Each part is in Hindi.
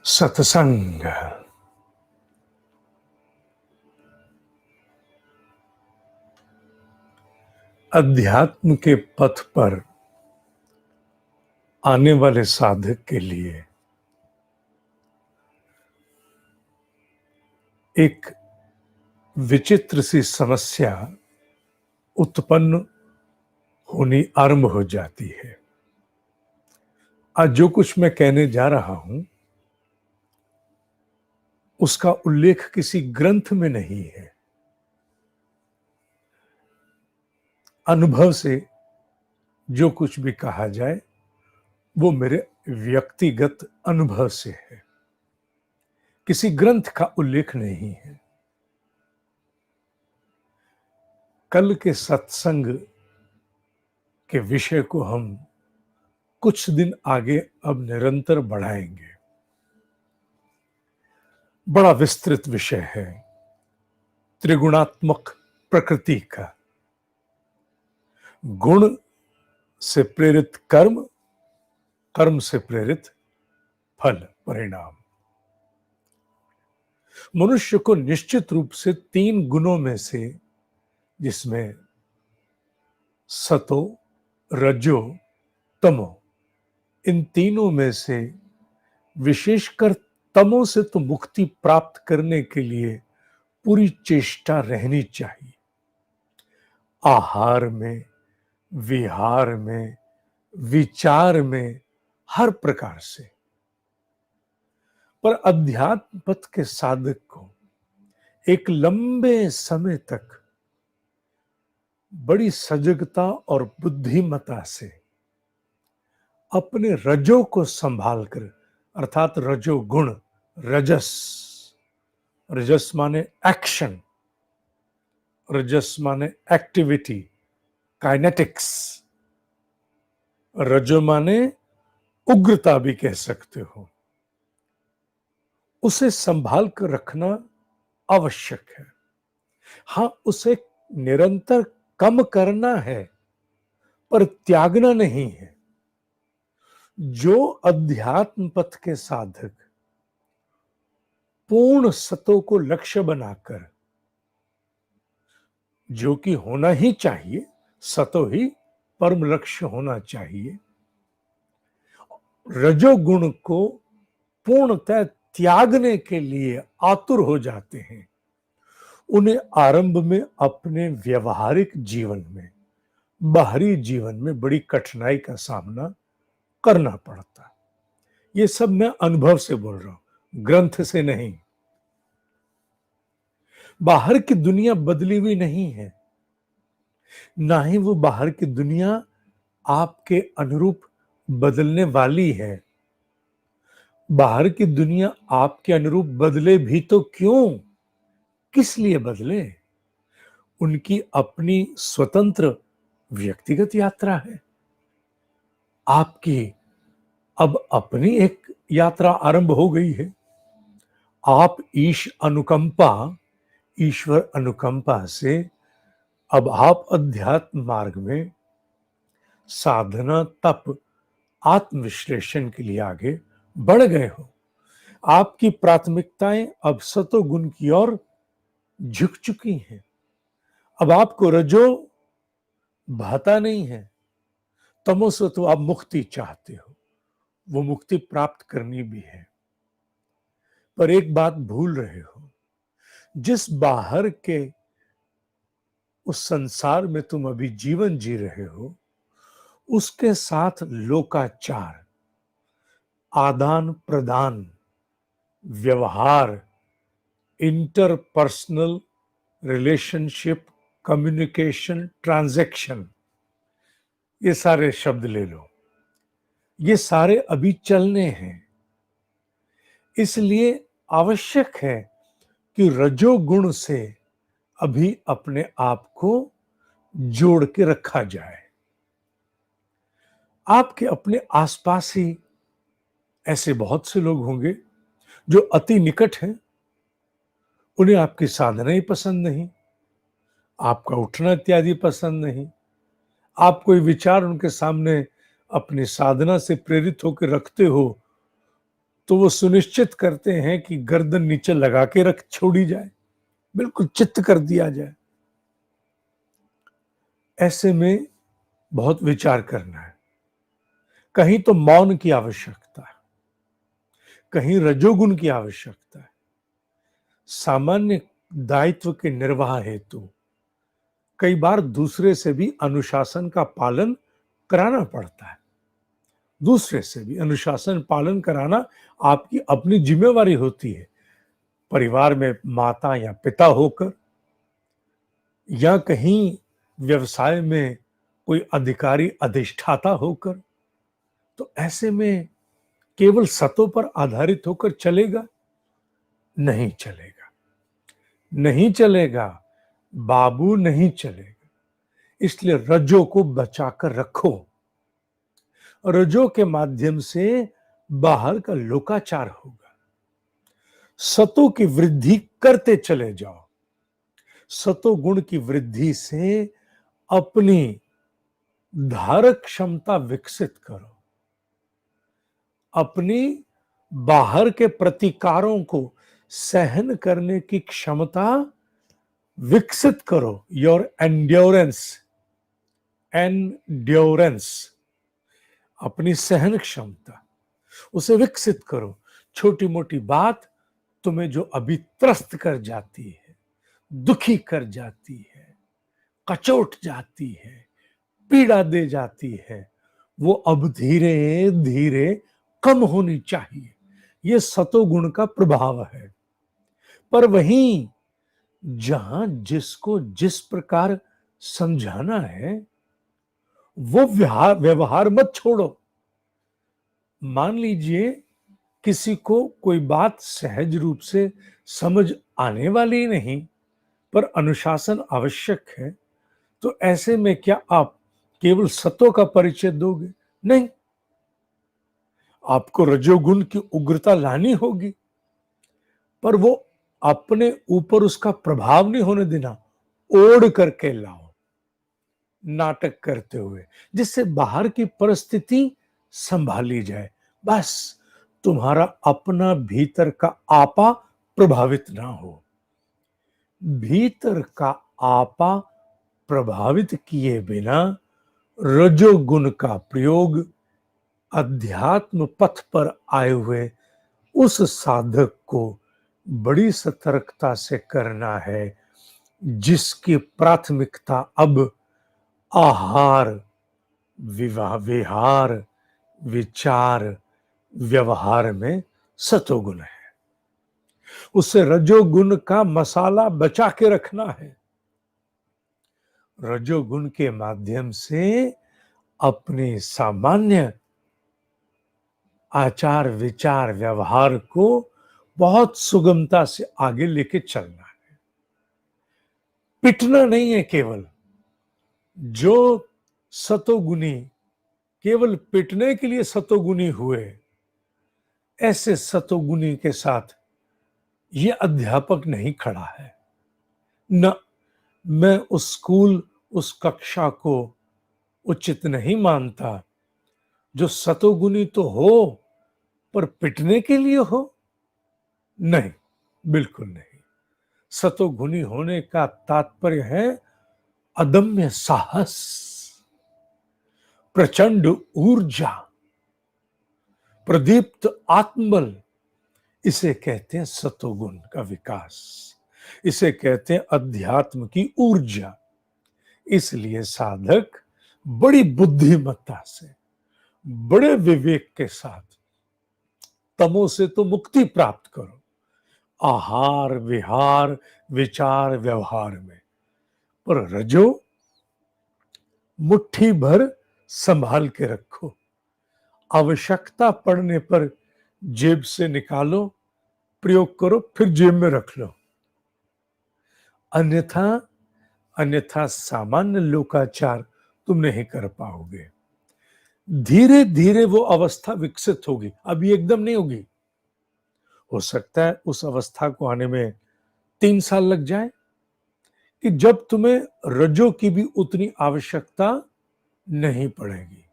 सत्संग। अध्यात्म के पथ पर आने वाले साधक के लिए एक विचित्र सी समस्या उत्पन्न होनी आरंभ हो जाती है। आज जो कुछ मैं कहने जा रहा हूं उसका उल्लेख किसी ग्रंथ में नहीं है। अनुभव से जो कुछ भी कहा जाए वो मेरे व्यक्तिगत अनुभव से है, किसी ग्रंथ का उल्लेख नहीं है। कल के सत्संग के विषय को हम कुछ दिन आगे अब निरंतर बढ़ाएंगे। बड़ा विस्तृत विषय है त्रिगुणात्मक प्रकृति का। गुण से प्रेरित कर्म, कर्म से प्रेरित फल परिणाम। मनुष्य को निश्चित रूप से 3 गुणों में से, जिसमें सतो, रजो, तमो, इन तीनों में से विशेषकर तमो से तो मुक्ति प्राप्त करने के लिए पूरी चेष्टा रहनी चाहिए। आहार में, विहार में, विचार में, हर प्रकार से। पर अध्यात्म पथ के साधक को एक लंबे समय तक बड़ी सजगता और बुद्धिमता से अपने रजो को संभाल कर, अर्थात रजो गुण, रजस, रजस माने एक्शन, रजस माने एक्टिविटी, काइनेटिक्स, रजो माने उग्रता भी कह सकते हो, उसे संभाल कर रखना आवश्यक है। हां, उसे निरंतर कम करना है पर त्यागना नहीं है। जो अध्यात्म पथ के साधक पूर्ण सतो को लक्ष्य बनाकर, जो कि होना ही चाहिए, सतो ही परम लक्ष्य होना चाहिए, रजोगुण को पूर्णतः त्यागने के लिए आतुर हो जाते हैं, उन्हें आरंभ में अपने व्यवहारिक जीवन में, बाहरी जीवन में बड़ी कठिनाई का सामना करना पड़ता। ये सब मैं अनुभव से बोल रहा हूं, ग्रंथ से नहीं। बाहर की दुनिया बदली हुई नहीं है, ना ही वो बाहर की दुनिया आपके अनुरूप बदलने वाली है। बाहर की दुनिया आपके अनुरूप बदले भी तो क्यों, किस लिए बदले? उनकी अपनी स्वतंत्र व्यक्तिगत यात्रा है। आपकी अब अपनी एक यात्रा आरंभ हो गई है। आप ईश्वर अनुकंपा से अब आप अध्यात्म मार्ग में साधना, तप, आत्मविश्लेषण के लिए आगे बढ़ गए हो। आपकी प्राथमिकताएं अब सतोगुण की ओर झुक चुकी हैं। अब आपको रजो भाता नहीं है, तमो से तो आप मुक्ति चाहते हो, वो मुक्ति प्राप्त करनी भी है। पर एक बात भूल रहे हो, जिस बाहर के उस संसार में तुम अभी जीवन जी रहे हो, उसके साथ लोकाचार, आदान प्रदान, व्यवहार, इंटरपर्सनल रिलेशनशिप, कम्युनिकेशन, ट्रांजैक्शन, ये सारे शब्द ले लो, ये सारे अभी चलने हैं। इसलिए आवश्यक है कि रजोगुण से अभी अपने आप को जोड़ के रखा जाए। आपके अपने आसपास ही ऐसे बहुत से लोग होंगे जो अति निकट हैं, उन्हें आपकी साधना ही पसंद नहीं, आपका उठना इत्यादि पसंद नहीं। आप कोई विचार उनके सामने अपनी साधना से प्रेरित होकर रखते हो तो वो सुनिश्चित करते हैं कि गर्दन नीचे लगा के रख छोड़ी जाए, बिल्कुल चित्त कर दिया जाए। ऐसे में बहुत विचार करना है। कहीं तो मौन की आवश्यकता है, कहीं रजोगुण की आवश्यकता है। सामान्य दायित्व के निर्वाह हेतु कई बार दूसरे से भी अनुशासन का पालन कराना पड़ता है। दूसरे से भी अनुशासन पालन कराना आपकी अपनी जिम्मेवारी होती है। परिवार में माता या पिता होकर, या कहीं व्यवसाय में कोई अधिकारी अधिष्ठाता होकर। तो ऐसे में केवल सतों पर आधारित होकर चलेगा? नहीं चलेगा, नहीं चलेगा बाबू, नहीं चलेगा। इसलिए रजो को बचाकर रखो। रजो के माध्यम से बाहर का लोकाचार होगा। सतों की वृद्धि करते चले जाओ। सतो गुण की वृद्धि से अपनी धारक क्षमता विकसित करो। अपनी बाहर के प्रतिकारों को सहन करने की क्षमता विकसित करो। योर एंड्योरेंस, अपनी सहन क्षमता उसे विकसित करो। छोटी मोटी बात तुम्हें जो अभी त्रस्त कर जाती है, दुखी कर जाती है, कचोट जाती है, पीड़ा दे जाती है, वो अब धीरे धीरे कम होनी चाहिए। ये सतोगुण का प्रभाव है। पर वहीं जहां जिसको जिस प्रकार समझाना है, वो व्यवहार मत छोड़ो। मान लीजिए किसी को कोई बात सहज रूप से समझ आने वाली नहीं, पर अनुशासन आवश्यक है, तो ऐसे में क्या आप केवल सतों का परिचय दोगे? नहीं, आपको रजोगुण की उग्रता लानी होगी, पर वो अपने ऊपर उसका प्रभाव नहीं होने देना। ओढ़ करके लाओ, नाटक करते हुए, जिससे बाहर की परिस्थिति संभाली जाए। बस तुम्हारा अपना भीतर का आपा प्रभावित ना हो। भीतर का आपा प्रभावित किए बिना रजोगुण का प्रयोग अध्यात्म पथ पर आए हुए उस साधक को बड़ी सतर्कता से करना है, जिसकी प्राथमिकता अब आहार, विहार, विचार, व्यवहार में सतोगुण है। उसे रजोगुण का मसाला बचा के रखना है। रजोगुण के माध्यम से अपने सामान्य आचार, विचार, व्यवहार को बहुत सुगमता से आगे लेके चलना है। पिटना नहीं है केवल। जो सतोगुणी केवल पिटने के लिए सतोगुणी हुए, ऐसे सतोगुणी के साथ ये अध्यापक नहीं खड़ा है। न मैं उस स्कूल, उस कक्षा को उचित नहीं मानता जो सतोगुणी तो हो पर पिटने के लिए हो। नहीं, बिल्कुल नहीं। सतोगुणी होने का तात्पर्य है अदम्य साहस, प्रचंड ऊर्जा, प्रदीप्त आत्मबल। इसे कहते हैं सतोगुण का विकास। इसे कहते हैं अध्यात्म की ऊर्जा। इसलिए साधक बड़ी बुद्धिमत्ता से, बड़े विवेक के साथ तमो से तो मुक्ति प्राप्त करो, आहार, विहार, विचार, व्यवहार में। पर रजो मुट्ठी भर संभाल के रखो। आवश्यकता पड़ने पर जेब से निकालो, प्रयोग करो, फिर जेब में रख लो। अन्यथा सामान्य लोकाचार तुम नहीं कर पाओगे। धीरे धीरे वो अवस्था विकसित होगी, अभी एकदम नहीं होगी। हो सकता है उस अवस्था को आने में 3 साल लग जाए, कि जब तुम्हें रजो की भी उतनी आवश्यकता नहीं पड़ेगी।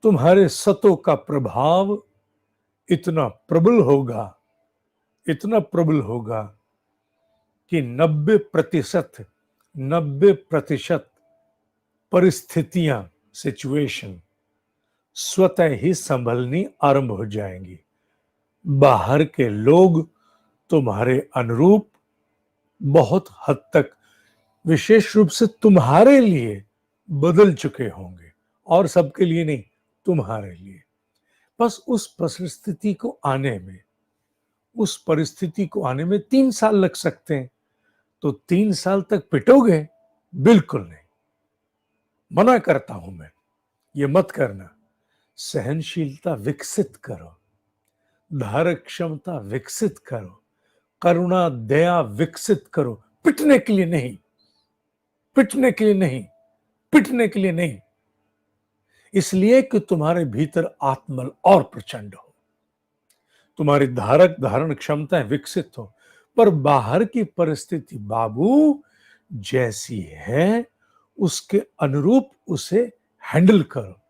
तुम्हारे सतों का प्रभाव इतना प्रबल होगा, इतना प्रबल होगा कि 90% परिस्थितियां, सिचुएशन स्वतः ही संभलनी आरंभ हो जाएंगी। बाहर के लोग तुम्हारे अनुरूप बहुत हद तक, विशेष रूप से तुम्हारे लिए बदल चुके होंगे, और सबके लिए नहीं, तुम्हारे लिए। बस उस परिस्थिति को आने में, उस परिस्थिति को आने में 3 साल लग सकते हैं। तो 3 साल तक पिटोगे? बिल्कुल नहीं, मना करता हूं मैं, ये मत करना। सहनशीलता विकसित करो, धारक क्षमता विकसित करो, करुणा दया विकसित करो। पिटने के लिए नहीं, पिटने के लिए नहीं, पिटने के लिए नहीं, इसलिए कि तुम्हारे भीतर आत्मबल और प्रचंड हो, तुम्हारी धारक धारण क्षमताएं विकसित हो। पर बाहर की परिस्थिति बाबू जैसी है उसके अनुरूप उसे हैंडल करो।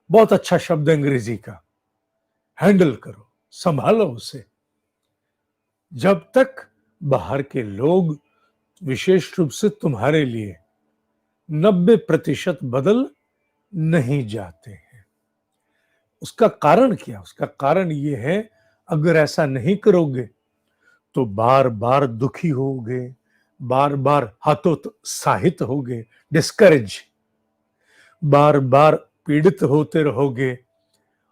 बहुत अच्छा शब्द अंग्रेजी का, हैंडल करो, संभालो उसे। जब तक बाहर के लोग, विशेष रूप से तुम्हारे लिए 90% बदल नहीं जाते हैं। उसका कारण क्या? उसका कारण ये है, अगर ऐसा नहीं करोगे तो बार बार दुखी होगे, बार बार हतोत्साहित होगे, डिस्करेज, बार बार पीड़ित होते रहोगे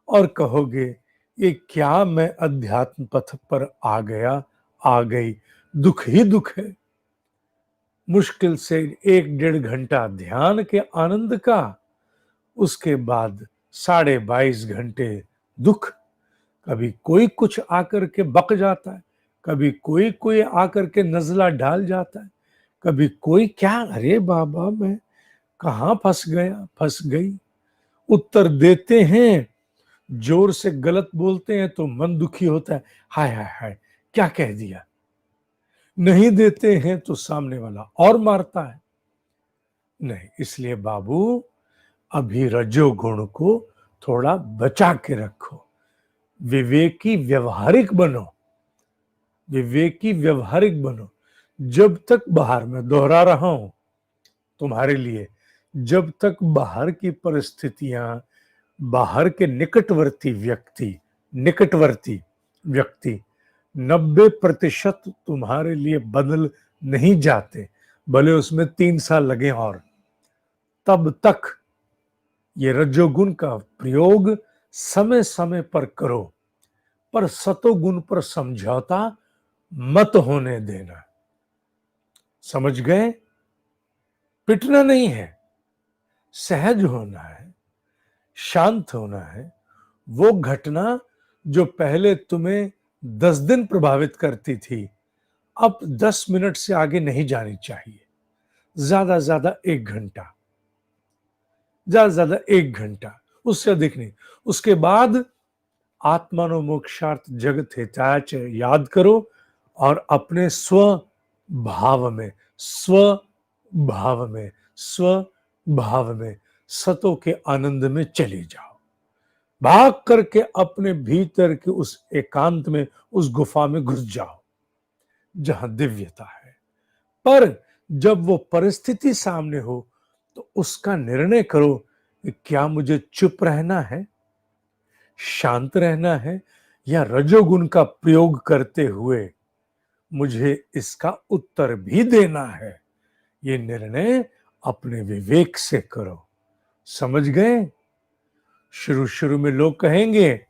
और कहोगे ये क्या मैं अध्यात्म पथ पर आ गया, आ गई, दुख ही दुख है। मुश्किल से 1-1.5 घंटा ध्यान के आनंद का, उसके बाद 22.5 घंटे दुख। कभी कोई कुछ आकर के बक जाता है, कभी कोई कोई आकर के नजला डाल जाता है, कभी कोई क्या, अरे बाबा मैं कहां फंस गया, फंस गई। उत्तर देते हैं, जोर से गलत बोलते हैं तो मन दुखी होता है, हाय हाय हाय क्या कह दिया। नहीं देते हैं तो सामने वाला और मारता है। नहीं, इसलिए बाबू अभी रजोगुण को थोड़ा बचा के रखो, विवेकी व्यवहारिक बनो, विवेकी व्यवहारिक बनो। जब तक बाहर, में दोहरा रहा हूं तुम्हारे लिए, जब तक बाहर की परिस्थितियां, बाहर के निकटवर्ती व्यक्ति 90% तुम्हारे लिए बदल नहीं जाते, भले उसमें 3 साल लगे, और तब तक ये रजोगुण का प्रयोग समय समय पर करो, पर सतोगुण पर समझौता मत होने देना। समझ गए? पिटना नहीं है, सहज होना है, शांत होना है। वो घटना जो पहले तुम्हें 10 दिन प्रभावित करती थी, अब 10 मिनट से आगे नहीं जानी चाहिए। ज्यादा ज्यादा 1 घंटा, ज्यादा ज्यादा 1 घंटा, उससे अधिक नहीं। उसके बाद आत्मानो मोक्षार्थ जगत हिताय च याद करो, और अपने स्व भाव में, स्व भाव में, स्व भाव में, सतों के आनंद में चले जाओ। भाग करके अपने भीतर के उस एकांत में, उस गुफा में घुस जाओ जहां दिव्यता है। पर जब वो परिस्थिति सामने हो तो उसका निर्णय करो कि क्या मुझे चुप रहना है, शांत रहना है, या रजोगुण का प्रयोग करते हुए मुझे इसका उत्तर भी देना है। ये निर्णय अपने विवेक से करो। समझ गए? शुरू शुरू में लोग कहेंगे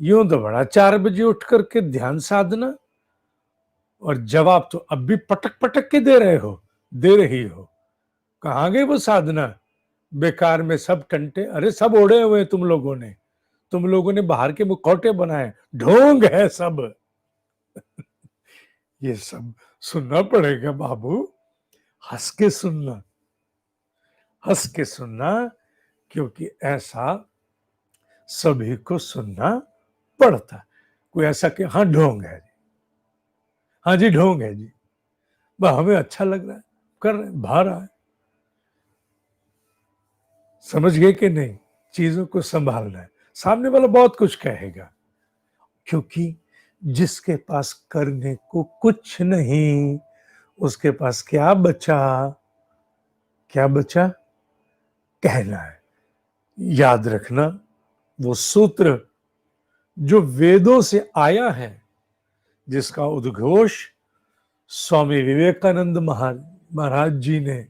यूं तो बड़ा 4 बजे उठ करके ध्यान साधना, और जवाब तो अब भी पटक पटक के दे रहे हो, दे रही हो। कहां गए वो साधना? बेकार में सब टंटे, अरे सब ओढ़े हुए तुम लोगों ने, तुम लोगों ने बाहर के मुखौटे बनाए, ढोंग है सब। ये सब सुनना पड़ेगा बाबू, हंस के सुनना, हंस के सुनना, क्योंकि ऐसा सभी को सुनना पड़ता। कोई ऐसा कि हाँ ढोंग है, हाँ जी ढोंग है जी, वह हमें अच्छा लग रहा है, कर रहे, भा रहा है। समझ गए कि नहीं? चीजों को संभालना है। सामने वाला बहुत कुछ कहेगा, क्योंकि जिसके पास करने को कुछ नहीं, उसके पास क्या बचा? क्या बचा? कहना है। याद रखना, वो सूत्र जो वेदों से आया है, जिसका उद्घोष स्वामी विवेकानंद महाराज जी ने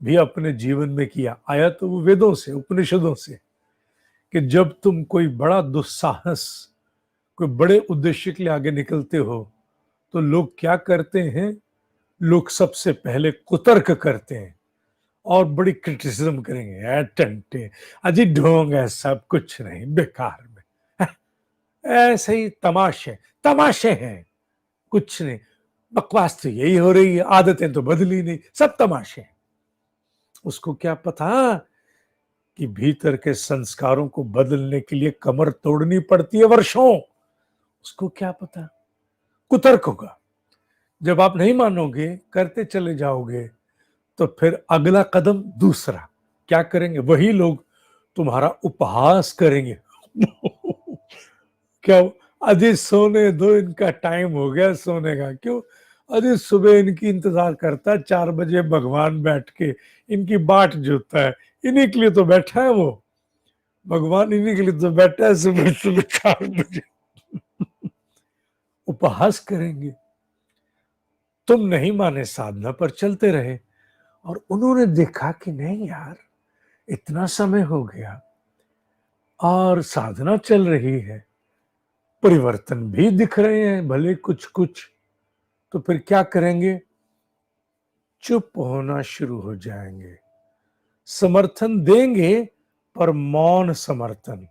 भी अपने जीवन में किया, आया तो वो वेदों से, उपनिषदों से, कि जब तुम कोई बड़ा दुस्साहस, कोई बड़े उद्देश्य के लिए आगे निकलते हो, तो लोग क्या करते हैं? लोग सबसे पहले कुतर्क करते हैं और बड़ी क्रिटिसिज्म करेंगे, ऐ टंटे, अजी ढोंग है, सब कुछ नहीं, बेकार में, ऐसे ही तमाशे तमाशे हैं, कुछ नहीं, बकवास तो यही हो रही है, आदतें तो बदली नहीं, सब तमाशे हैं। उसको क्या पता कि भीतर के संस्कारों को बदलने के लिए कमर तोड़नी पड़ती है वर्षों। उसको क्या पता? कुतर्क होगा। जब आप नहीं मानोगे, करते चले जाओगे, तो फिर अगला कदम दूसरा क्या करेंगे? वही लोग तुम्हारा उपहास करेंगे। क्या? अजी सोने दो, इनका टाइम हो गया सोने का। क्यों? अजी सुबह इनकी इंतजार करता है, 4 बजे भगवान बैठ के इनकी बाट जोता है, इन्हीं के लिए तो बैठा है वो भगवान, इन्हीं के लिए तो बैठा है सुबह सुबह 4 बजे। उपहास करेंगे। तुम नहीं माने, साधना पर चलते रहे, और उन्होंने देखा कि नहीं यार, इतना समय हो गया और साधना चल रही है, परिवर्तन भी दिख रहे हैं भले कुछ कुछ, तो फिर क्या करेंगे? चुप होना शुरू हो जाएंगे। समर्थन देंगे, पर मौन समर्थन।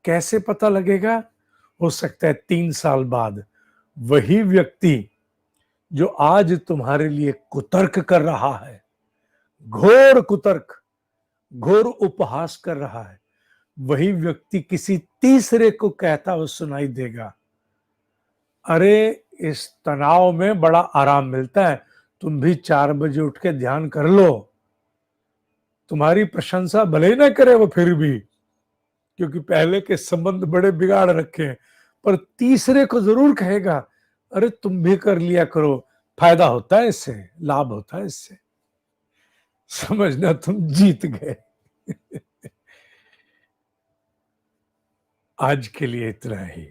कैसे पता लगेगा? हो सकता है 3 साल बाद वही व्यक्ति जो आज तुम्हारे लिए कुतर्क कर रहा है, घोर कुतर्क, घोर उपहास कर रहा है, वही व्यक्ति किसी तीसरे को कहता हुआ सुनाई देगा, अरे इस तनाव में बड़ा आराम मिलता है, तुम भी 4 बजे उठ के ध्यान कर लो। तुम्हारी प्रशंसा भले ही ना करे वो, फिर भी, क्योंकि पहले के संबंध बड़े बिगाड़ रखे हैं, पर तीसरे को जरूर कहेगा, अरे तुम भी कर लिया करो, फायदा होता है इससे, लाभ होता है इससे। समझना तुम जीत गए। आज के लिए इतना ही।